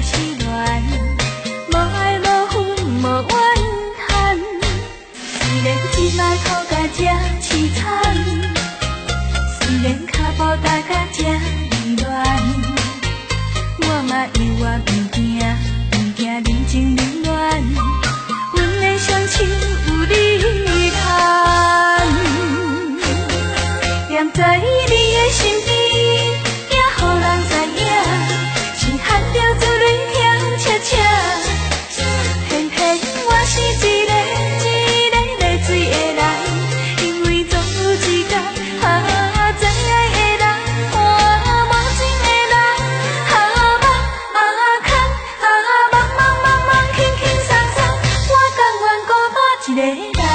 是恋，无爱无分无怨叹。虽然即摆头家这凄惨，虽然脚步踏甲这离乱，我嘛犹原不惊人情冷暖。阮的双手有你牵，踮在你的身边，也予人知影，是含着珠泪香彻彻。偏偏我是一个泪水的人，因为总有一天，真爱的人，换无情的人，忙，轻轻松松，我甘愿孤单一个人。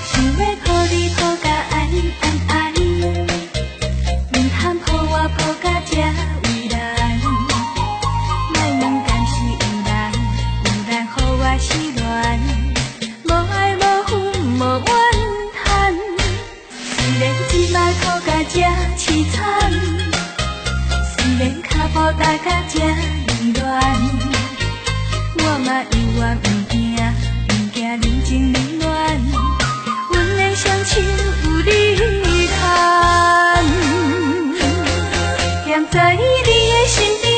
想要抱你抱甲爱，唔通抱我抱甲这为难。莫问敢是有人予我失恋，无爱无分无怨叹。虽然即摆头家这凄惨，虽然脚步踏甲这离乱，我嘛犹原不惊人情冷暖。阮的双手有你牵，踮在你的身边。